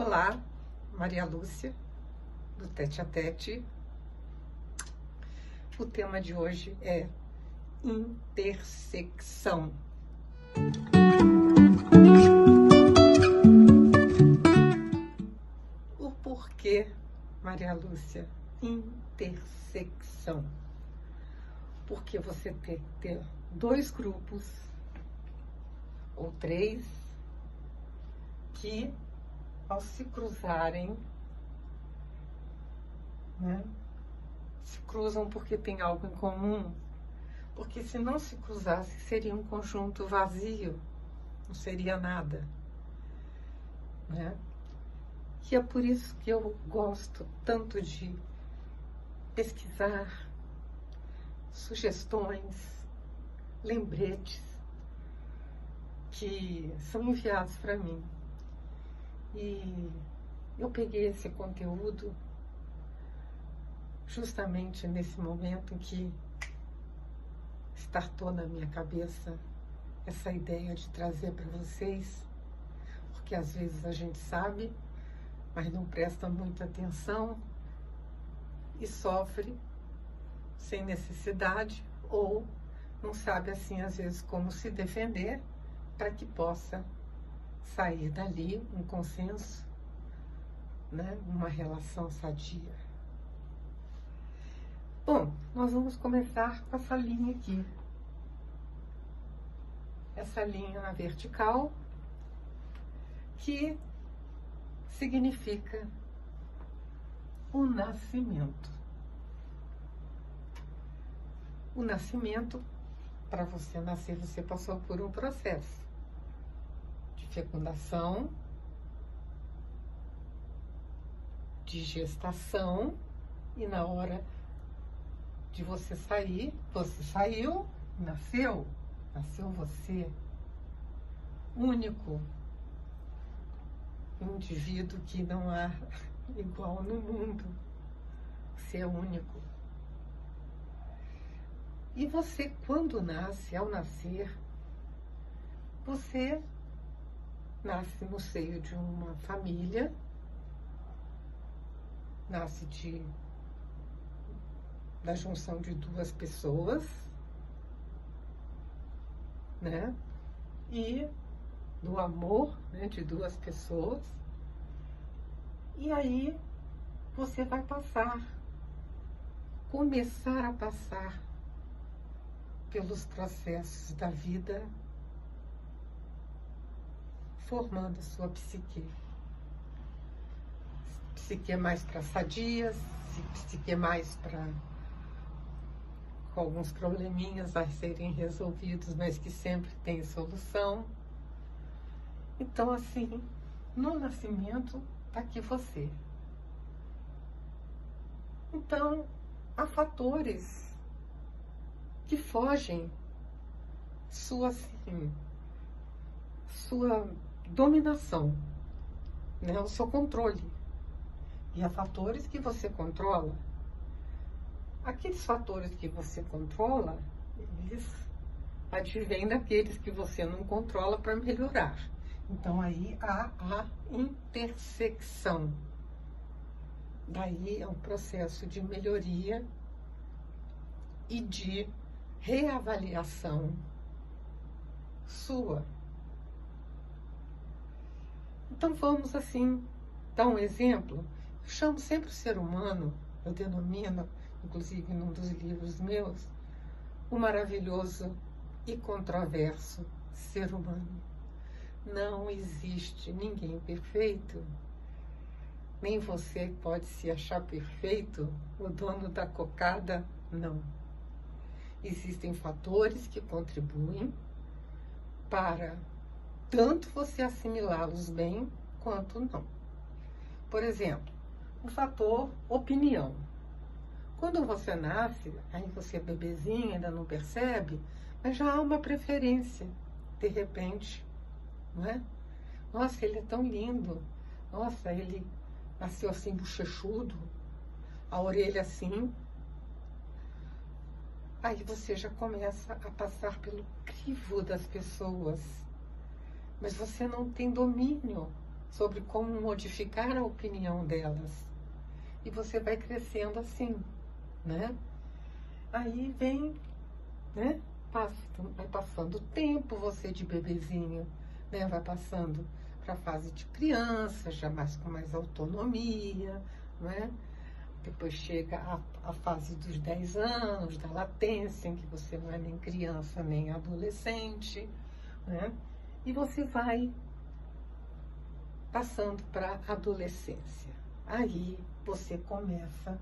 Olá, Maria Lúcia, do Tete a Tete. O tema de hoje é intersecção. O porquê, Maria Lúcia, intersecção? Porque você tem que ter dois grupos ou três que, ao se cruzarem, se cruzam porque tem algo em comum. Porque se não se cruzasse, seria um conjunto vazio, não seria nada. E é por isso que eu gosto tanto de pesquisar sugestões, lembretes que são enviados para mim. E eu peguei esse conteúdo justamente nesse momento em que startou na minha cabeça essa ideia de trazer para vocês, porque às vezes a gente sabe, mas não presta muita atenção e sofre sem necessidade, ou não sabe assim às vezes como se defender para que possa sair dali um consenso, uma relação sadia. Bom, nós vamos começar com essa linha aqui. Essa linha na vertical, que significa o nascimento. O nascimento, para você nascer, você passou por um processo de fecundação, de gestação, e na hora de você sair, você saiu, nasceu você, único, indivíduo que não há igual no mundo, você é único. E você, quando nasce, ao nascer, você nasce no seio de uma família, nasce da junção de duas pessoas, e do amor, de duas pessoas. E aí você vai começar a passar pelos processos da vida, formando a sua psique. Psique mais para sadias, psique mais para com alguns probleminhas a serem resolvidos, mas que sempre tem solução. Então, assim, no nascimento está aqui você. Então, há fatores que fogem sua dominação, o seu controle. E há fatores que você controla. Aqueles fatores que você controla, eles advêm daqueles que você não controla para melhorar. Então aí há a intersecção. Daí é um processo de melhoria e de reavaliação sua. Então vamos assim dar um exemplo. Eu chamo sempre o ser humano, eu denomino, inclusive num dos livros meus, o maravilhoso e controverso ser humano. Não existe ninguém perfeito, nem você pode se achar perfeito, o dono da cocada, não. Existem fatores que contribuem para tanto você assimilá-los bem quanto não. Por exemplo, o fator opinião. Quando você nasce, aí você é bebezinho, ainda não percebe, mas já há uma preferência, de repente, Nossa, ele é tão lindo, nossa, ele nasceu assim, bochechudo, a orelha assim. Aí você já começa a passar pelo crivo das pessoas, mas você não tem domínio sobre como modificar a opinião delas. E você vai crescendo assim, né? Aí vem, né? Vai passando o tempo, você de bebezinho, né? Vai passando para a fase de criança, já mais com mais autonomia, né? Depois chega a fase dos 10 anos, da latência, em que você não é nem criança nem adolescente, né? E você vai passando para a adolescência. Aí você começa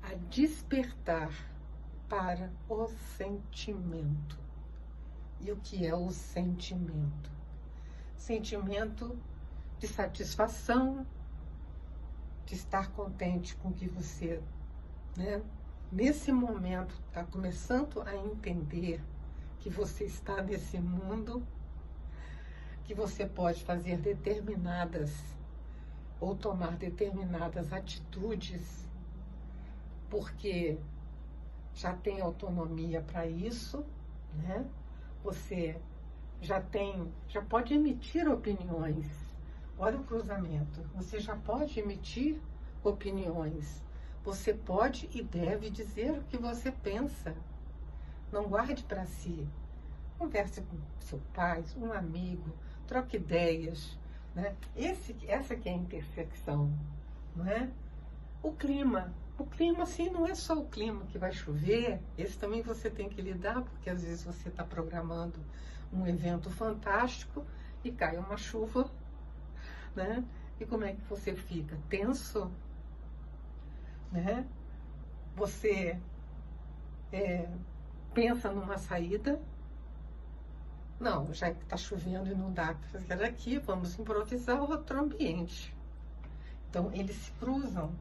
a despertar para o sentimento. E o que é o sentimento? Sentimento de satisfação, de estar contente com que você, né, nesse momento está começando a entender que você está nesse mundo, que você pode fazer determinadas ou tomar determinadas atitudes, porque já tem autonomia para isso, né? Você já pode emitir opiniões. Olha o cruzamento. Você já pode emitir opiniões. Você pode e deve dizer o que você pensa. Não guarde para si. Converse com seu pai, um amigo, troque ideias, né? Essa que é a intersecção, não é? O clima, assim, não é só o clima que vai chover, esse também você tem que lidar, porque às vezes você está programando um evento fantástico e cai uma chuva, né? E como é que você fica? Tenso, né? Você pensa numa saída. Não, já que está chovendo e não dá para fazer aqui, vamos improvisar outro ambiente. Então, eles se cruzam,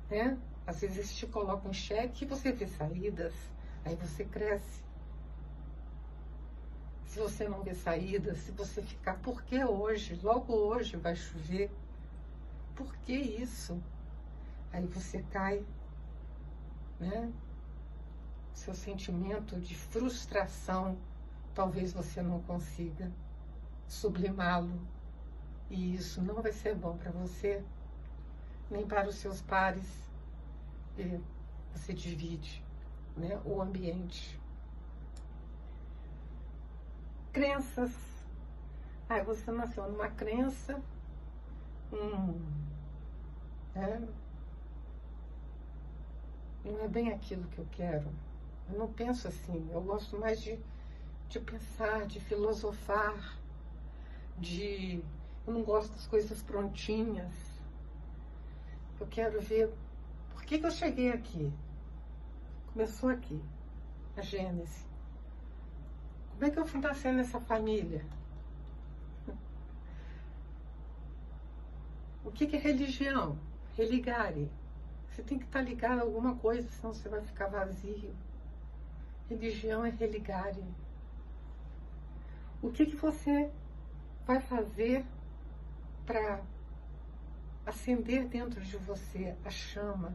né? Às vezes eles te colocam em xeque e você vê saídas, aí você cresce. Se você não vê saídas, se você ficar, por que hoje? Logo hoje vai chover. Por que isso? Aí você cai, né? Seu sentimento de frustração, talvez você não consiga sublimá-lo. E isso não vai ser bom para você, nem para os seus pares. E você divide, né, o ambiente. Crenças. Você nasceu numa crença, né? Não é bem aquilo que eu quero. Eu não penso assim. Eu gosto mais de pensar, de filosofar, eu não gosto das coisas prontinhas. Eu quero ver por que eu cheguei aqui. Começou aqui, a Gênese. Como é que eu fui nascer nessa família? O que é religião? Religare. Você tem que estar ligado a alguma coisa, senão você vai ficar vazio. Religião é religare. O que você vai fazer para acender dentro de você a chama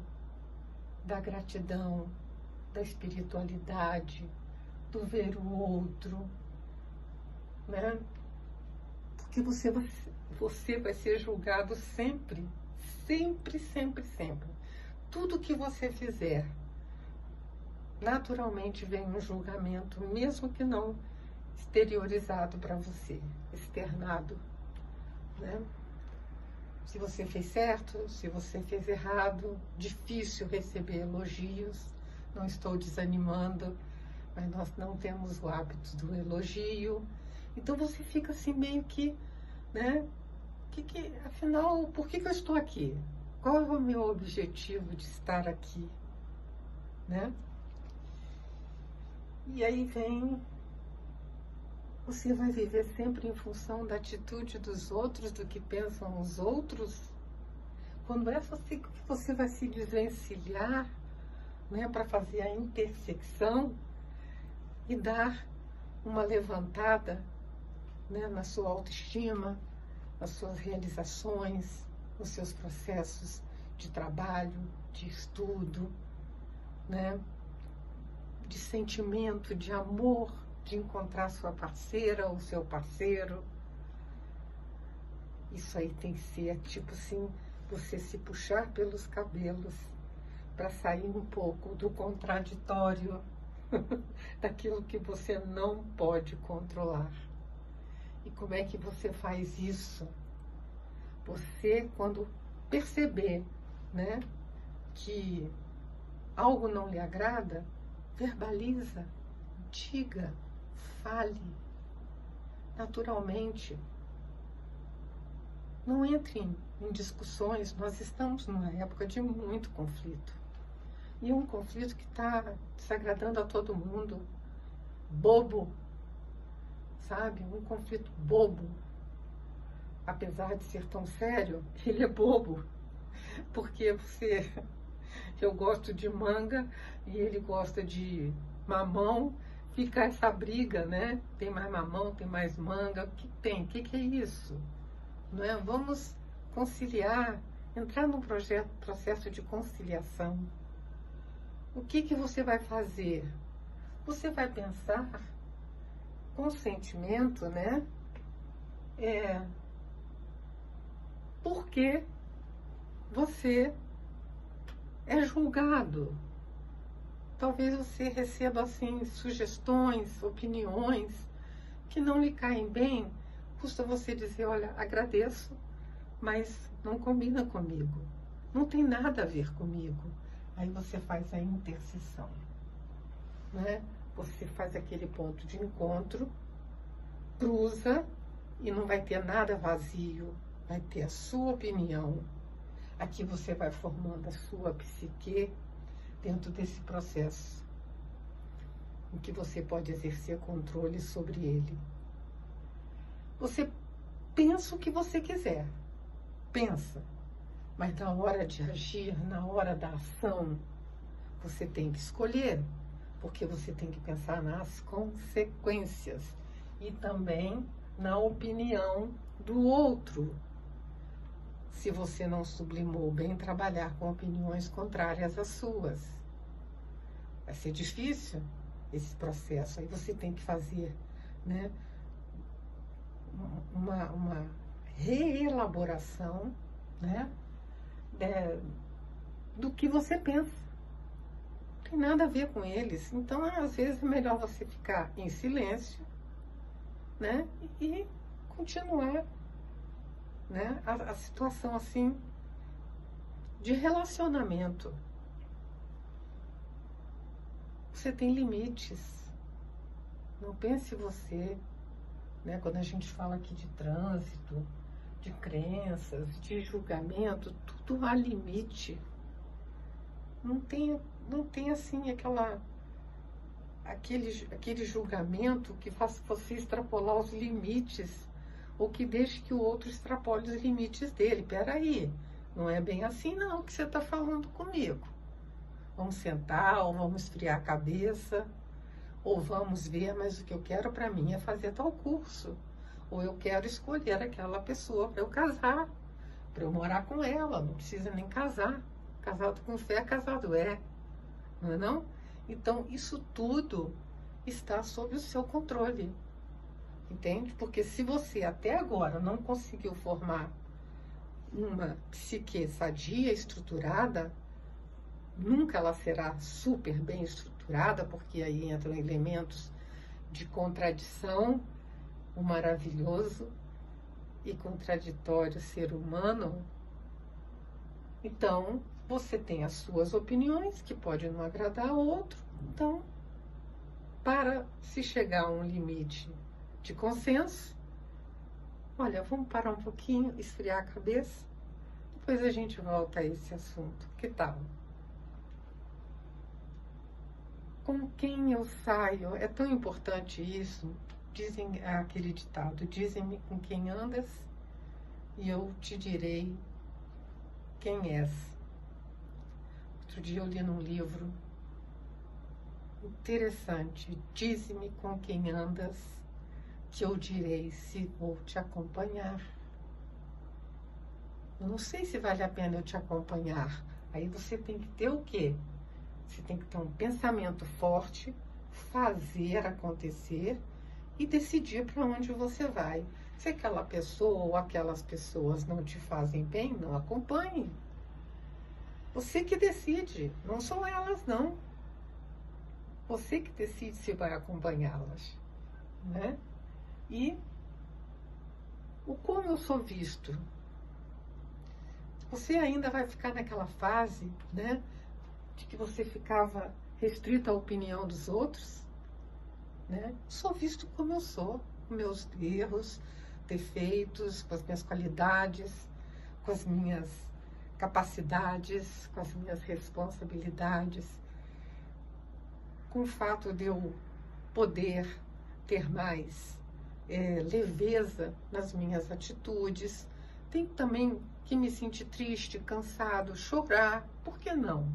da gratidão, da espiritualidade, do ver o outro, né? Porque você vai ser julgado sempre, sempre, sempre, sempre. Tudo que você fizer, naturalmente vem um julgamento, mesmo que não exteriorizado para você, externado, né? Se você fez certo, se você fez errado, difícil receber elogios, não estou desanimando, mas nós não temos o hábito do elogio, então você fica assim meio que, né? Afinal, por que eu estou aqui? Qual é o meu objetivo de estar aqui, né? E aí você vai viver sempre em função da atitude dos outros, do que pensam os outros. Quando é assim que você vai se desvencilhar, né, para fazer a intersecção e dar uma levantada, né, na sua autoestima, nas suas realizações, nos seus processos de trabalho, de estudo, né, de sentimento, de amor, de encontrar sua parceira ou seu parceiro. Isso aí tem que ser tipo assim, você se puxar pelos cabelos para sair um pouco do contraditório, daquilo que você não pode controlar. E como é que você faz isso? Você, quando perceber, né, que algo não lhe agrada, verbaliza, diga, fale, naturalmente. Não entre em discussões, nós estamos numa época de muito conflito. E um conflito que está desagradando a todo mundo, bobo, sabe? Um conflito bobo. Apesar de ser tão sério, ele é bobo. Porque eu gosto de manga e ele gosta de mamão, fica essa briga, né? Tem mais mamão, tem mais manga, o que tem? O que é isso? Não é? Vamos conciliar, entrar num processo de conciliação. O que você vai fazer? Você vai pensar com sentimento, né? Por que você é julgado? Talvez você receba assim sugestões, opiniões que não lhe caem bem. Custa você dizer, olha, agradeço, mas não combina comigo. Não tem nada a ver comigo. Aí você faz a intercessão, né? Você faz aquele ponto de encontro, cruza e não vai ter nada vazio, vai ter a sua opinião. Aqui você vai formando a sua psique dentro desse processo, em que você pode exercer controle sobre ele. Você pensa o que você quiser, pensa, mas na hora de agir, na hora da ação, você tem que escolher, porque você tem que pensar nas consequências e também na opinião do outro. Se você não sublimou bem trabalhar com opiniões contrárias às suas, vai ser difícil esse processo. Aí você tem que fazer, né, uma reelaboração, né, do que você pensa. Não tem nada a ver com eles. Então, às vezes, é melhor você ficar em silêncio, né, e continuar, né, a situação assim de relacionamento. Você tem limites. Não pense você, né, quando a gente fala aqui de trânsito, de crenças, de julgamento, tudo há limite. Não tem assim aquele julgamento que faça você extrapolar os limites, ou que deixe que o outro extrapole os limites dele. Peraí, não é bem assim não que você está falando comigo. Vamos sentar, ou vamos esfriar a cabeça, ou vamos ver, mas o que eu quero para mim é fazer tal curso. Ou eu quero escolher aquela pessoa para eu casar, para eu morar com ela, não precisa nem casar. Casado com fé, casado é. Não é não? Então, isso tudo está sob o seu controle. Entende? Porque se você até agora não conseguiu formar uma psique sadia, estruturada, nunca ela será super bem estruturada, porque aí entram elementos de contradição, o maravilhoso e contraditório ser humano. Então, você tem as suas opiniões, que pode não agradar ao outro. Então, para se chegar a um limite de consenso, olha, vamos parar um pouquinho, esfriar a cabeça, depois a gente volta a esse assunto. Que tal? Com quem eu saio? É tão importante isso. Dizem aquele ditado, dizem-me com quem andas e eu te direi quem és. Outro dia eu li num livro interessante, dize-me com quem andas, que eu direi se vou te acompanhar. Eu não sei se vale a pena eu te acompanhar. Aí você tem que ter o quê? Você tem que ter um pensamento forte, fazer acontecer e decidir para onde você vai. Se aquela pessoa ou aquelas pessoas não te fazem bem, não acompanhe. Você que decide, não são elas, não. Você que decide se vai acompanhá-las, né? E o como eu sou visto. Você ainda vai ficar naquela fase, né, de que você ficava restrito à opinião dos outros, né? Sou visto como eu sou, com meus erros, defeitos, com as minhas qualidades, com as minhas capacidades, com as minhas responsabilidades, com o fato de eu poder ter mais leveza nas minhas atitudes. Tenho também que me sentir triste, cansado, chorar, por que não?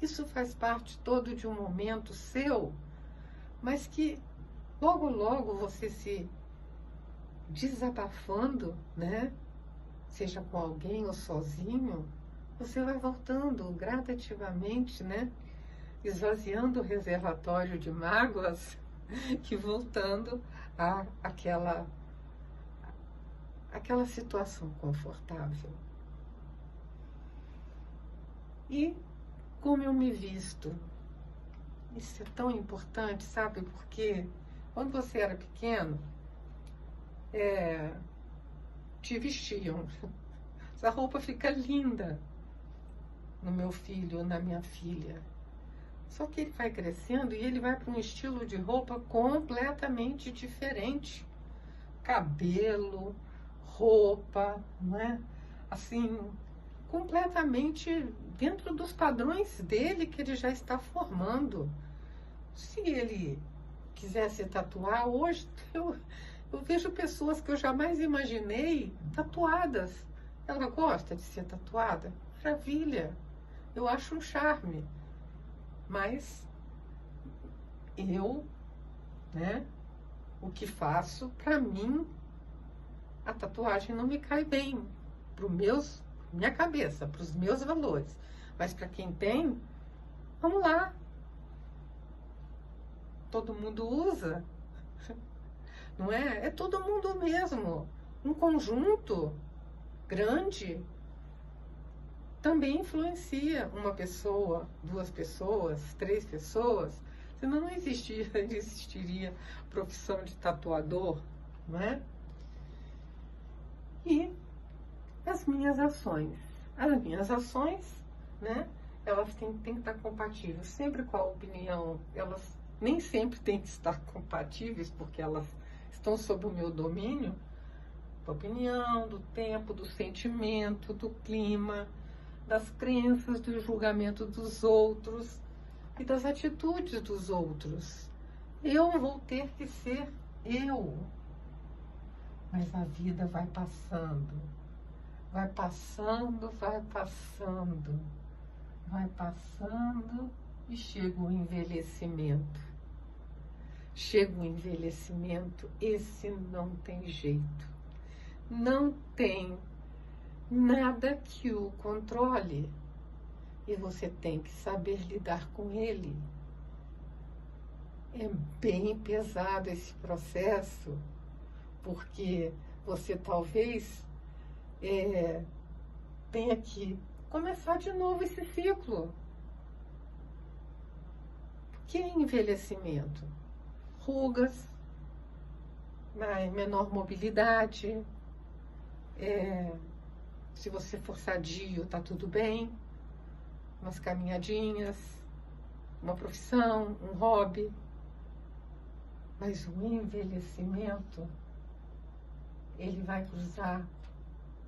Isso faz parte todo de um momento seu, mas que logo, logo você se desabafando, né? Seja com alguém ou sozinho, você vai voltando gradativamente, né? Esvaziando o reservatório de mágoas e voltando àquela situação confortável. E como eu me visto? Isso é tão importante, sabe? Porque quando você era pequeno, te vestiam. Essa roupa fica linda no meu filho, na minha filha. Só que ele vai crescendo e ele vai para um estilo de roupa completamente diferente. Cabelo, roupa, não é? Assim, completamente dentro dos padrões dele que ele já está formando. Se ele quisesse tatuar, hoje eu vejo pessoas que eu jamais imaginei tatuadas. Ela gosta de ser tatuada? Maravilha! Eu acho um charme. Mas eu, né, o que faço, para mim, a tatuagem não me cai bem. Para minha cabeça, para os meus valores. Mas para quem tem, vamos lá. Todo mundo usa. Não é? É todo mundo mesmo. Um conjunto grande também influencia uma pessoa, 2 pessoas, 3 pessoas. Senão não existiria profissão de tatuador, não é? E as minhas ações. As minhas ações, né? Elas têm que estar compatíveis sempre com a opinião. Elas nem sempre têm que estar compatíveis, porque elas estão sob o meu domínio, da opinião, do tempo, do sentimento, do clima, das crenças, do julgamento dos outros e das atitudes dos outros. Eu vou ter que ser eu. Mas a vida vai passando. Vai passando, vai passando. Vai passando e chega o envelhecimento. Chega o envelhecimento, esse não tem jeito. Não tem nada que o controle. E você tem que saber lidar com ele. É bem pesado esse processo, porque você talvez tenha que começar de novo esse ciclo. O que é envelhecimento? Rugas, menor mobilidade, se você for sadio, tá tudo bem, umas caminhadinhas, uma profissão, um hobby. Mas o envelhecimento, ele vai cruzar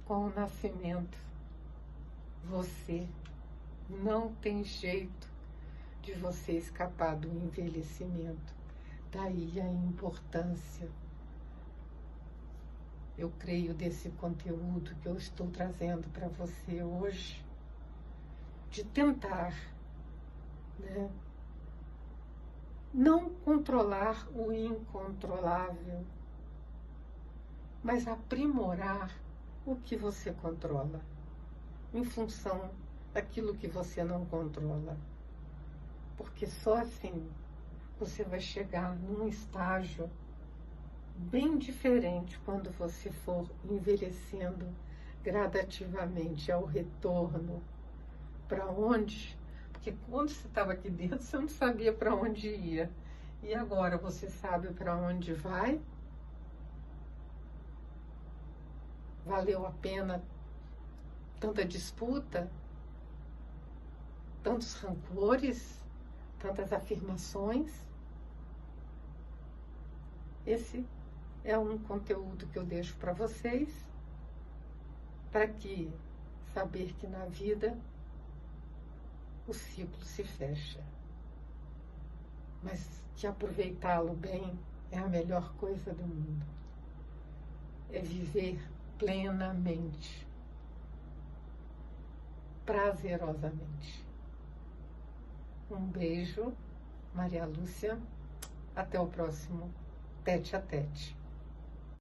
com o nascimento. Você não tem jeito de você escapar do envelhecimento. Daí a importância, eu creio, desse conteúdo que eu estou trazendo para você hoje, de tentar, né, não controlar o incontrolável, mas aprimorar o que você controla, em função daquilo que você não controla. Porque só assim você vai chegar num estágio bem diferente quando você for envelhecendo gradativamente ao retorno. Para onde? Porque quando você estava aqui dentro, você não sabia para onde ia. E agora você sabe para onde vai? Valeu a pena tanta disputa, tantos rancores, tantas afirmações? Esse é um conteúdo que eu deixo para vocês, para que saber que na vida o ciclo se fecha, mas que aproveitá-lo bem é a melhor coisa do mundo. É viver plenamente, prazerosamente. Um beijo, Maria Lúcia. Até o próximo Tete a Tete.